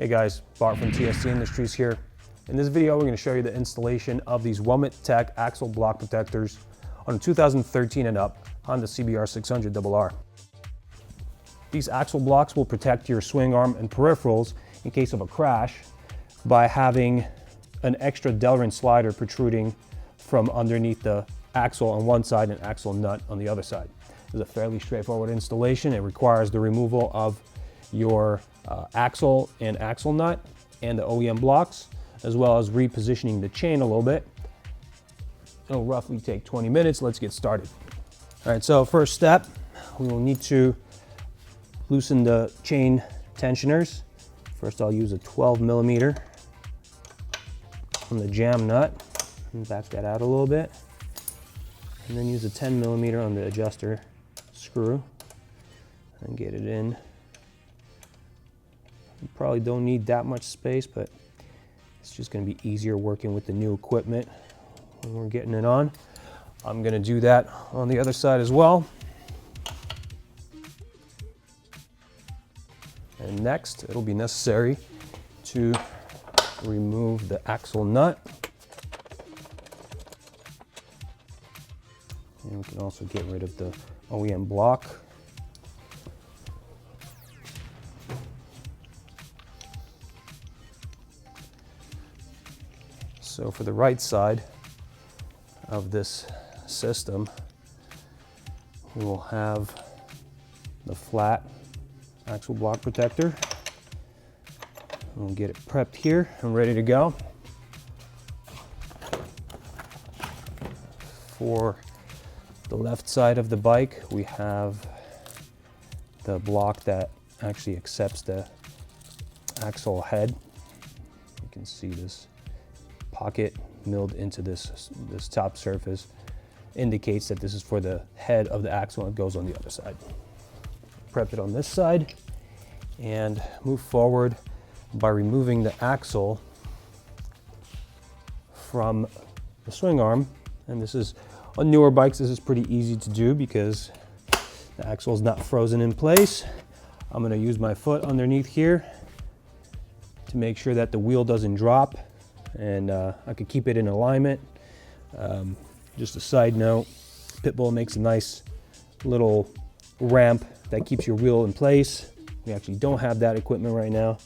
Hey guys, Bart from TST Industries here. In this video, we're going to show you the installation of these Womet-Tech axle block protectors on a 2013 and up Honda CBR600RR. These axle blocks will protect your swing arm and peripherals in case of a crash by having an extra delian slider protruding from underneath the axle on one side and axle nut on the other side. This is a fairly straightforward installation. It requires the removal of your axle and axle nut and the OEM blocks, as well as repositioning the chain a little bit. It'll roughly take 20 minutes. Let's get started. All right, so first step, we will need to loosen the chain tensioners. First, I'll use a 12mm on the jam nut and back that out a little bit. And then use a 10mm on the adjuster screw and get it in. You probably don't need that much space, but it's just going to be easier working with the new equipment when we're getting it on. I'm going to do that on the other side as well. And next, it'll be necessary to remove the axle nut. And we can also get rid of the OEM block. So for the right side of this system, we will have the flat axle block protector. We'll get it prepped here and ready to go. For the left side of the bike, we have the block that actually accepts the axle head. You can see this pocket milled into this top surface indicates that this is for the head of the axle, and it goes on the other side. Prep it on this side and move forward by removing the axle from the swing arm. And this is on newer bikes, this is pretty easy to do because the axle is not frozen in place. I'm going to use my foot underneath here to make sure that the wheel doesn't drop, and I could keep it in alignment. Just a side note, Pitbull makes a nice little ramp that keeps your wheel in place. We actually don't have that equipment right now,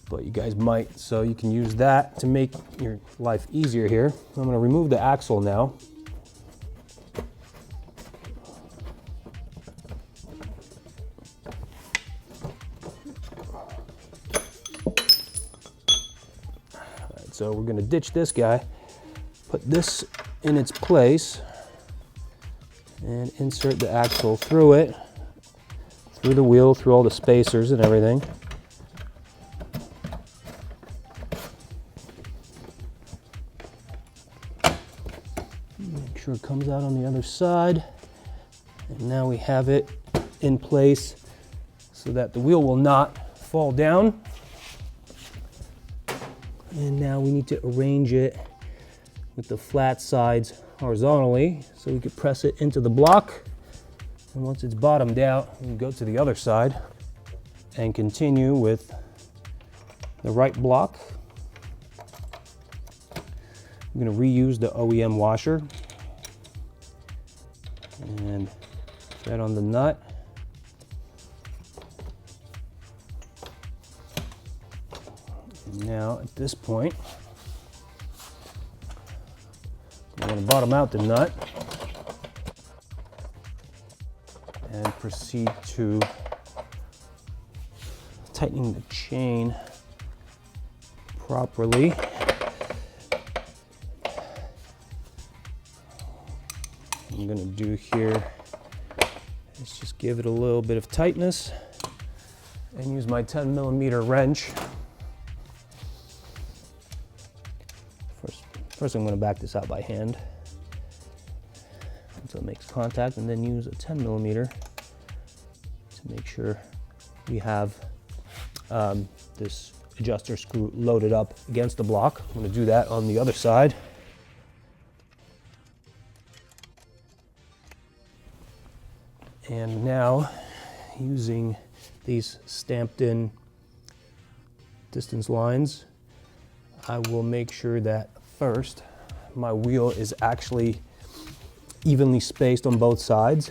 but you guys might, so you can use that to make your life easier here. I'm going to remove the axle now. So we're going to ditch this guy, put this in its place, and insert the axle through it, through the wheel, through all the spacers and everything. Make sure it comes out on the other side. And now we have it in place so that the wheel will not fall down. And now we need to arrange it with the flat sides horizontally so we can press it into the block. And once it's bottomed out, we can go to the other side and continue with the right block. I'm going to reuse the OEM washer and thread on the nut. Now at this point, I'm going to bottom out the nut and proceed to tightening the chain properly. What I'm going to do here is just give it a little bit of tightness and use my 10mm wrench. First I'm going to back this out by hand until it makes contact, and then use a 10mm to make sure we have this adjuster screw loaded up against the block. I'm going to do that on the other side. And now, using these stamped in distance lines, I will make sure that first my wheel is actually evenly spaced on both sides.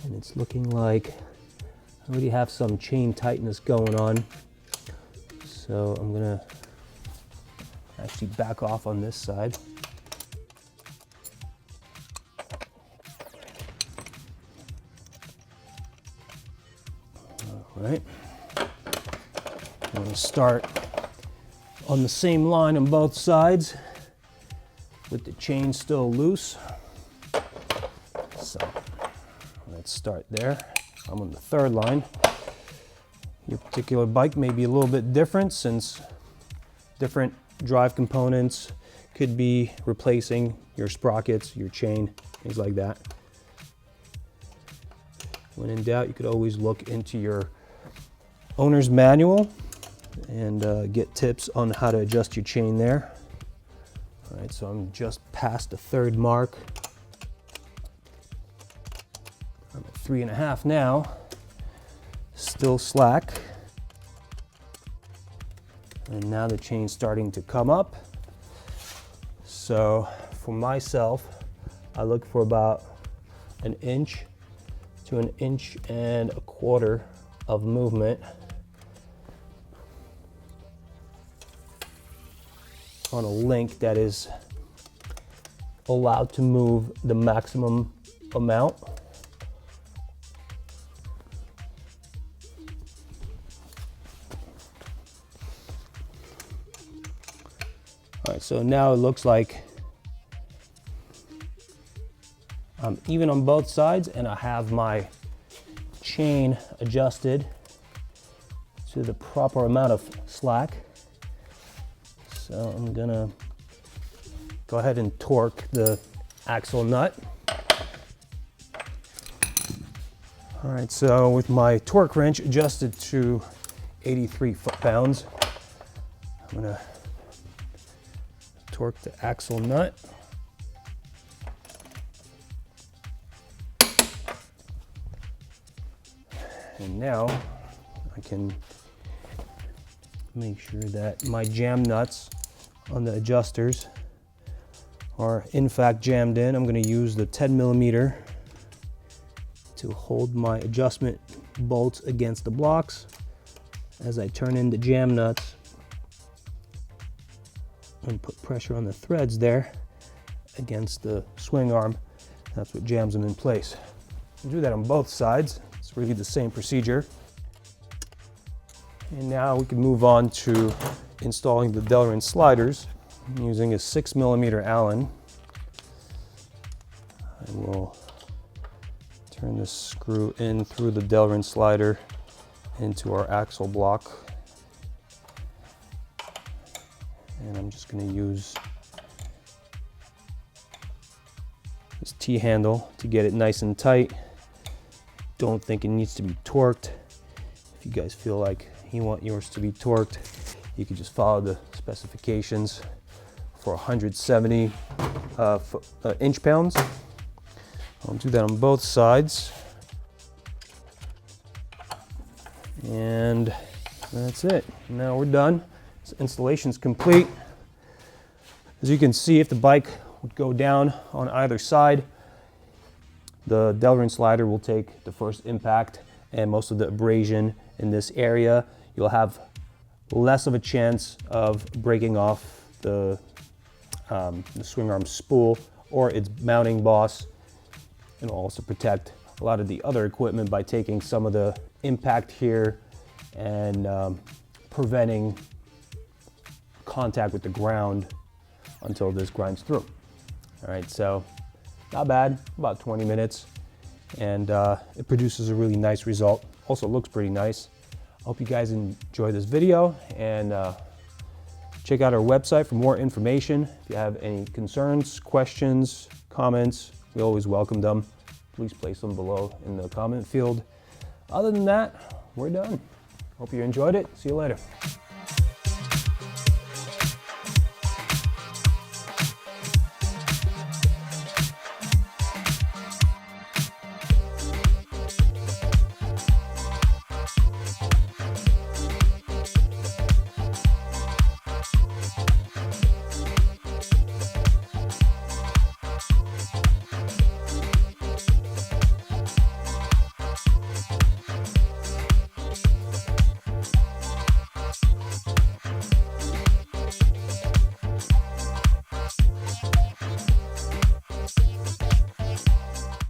And it's looking like I already have some chain tightness going on. So I'm gonna actually back off on this side. All right. I'm gonna start on the same line on both sides with the chain still loose. So let's start there. I'm on the third line. Your particular bike may be a little bit different since different drive components could be replacing your sprockets, your chain, things like that. When in doubt, you could always look into your owner's manual and get tips on how to adjust your chain there. All right, so I'm just past the third mark. I'm at 3.5 now, still slack. And now the chain's starting to come up. So for myself, I look for about 1 inch to 1.25 inches of movement on a link that is allowed to move the maximum amount. All right, so now it looks like I'm even on both sides and I have my chain adjusted to the proper amount of slack. So I'm gonna go ahead and torque the axle nut. All right, so with my torque wrench adjusted to 83 foot-pounds, I'm gonna torque the axle nut. And now I can make sure that my jam nuts on the adjusters are in fact jammed in. I'm going to use the 10mm to hold my adjustment bolts against the blocks as I turn in the jam nuts and put pressure on the threads there against the swing arm. That's what jams them in place. You do that on both sides. It's really the same procedure. And now we can move on to installing the delian sliders. I'm using a 6mm Allen. I will turn this screw in through the delian slider into our axle block. And I'm just going to use this T-handle to get it nice and tight. Don't think it needs to be torqued. If you guys feel like you want yours to be torqued, you can just follow the specifications for 170 inch-pounds. I'll do that on both sides. And that's it. Now we're done. This installation's complete. As you can see, if the bike would go down on either side, the delian slider will take the first impact and most of the abrasion in this area. You'll have less of a chance of breaking off the swing arm spool or its mounting boss. It'll also protect a lot of the other equipment by taking some of the impact here and preventing contact with the ground until this grinds through. All right, so not bad, about 20 minutes, and it produces a really nice result. Also looks pretty nice. I hope you guys enjoy this video, and check out our website for more information. If you have any concerns, questions, comments, we always welcome them. Please place them below in the comment field. Other than that, we're done. Hope you enjoyed it. See you later.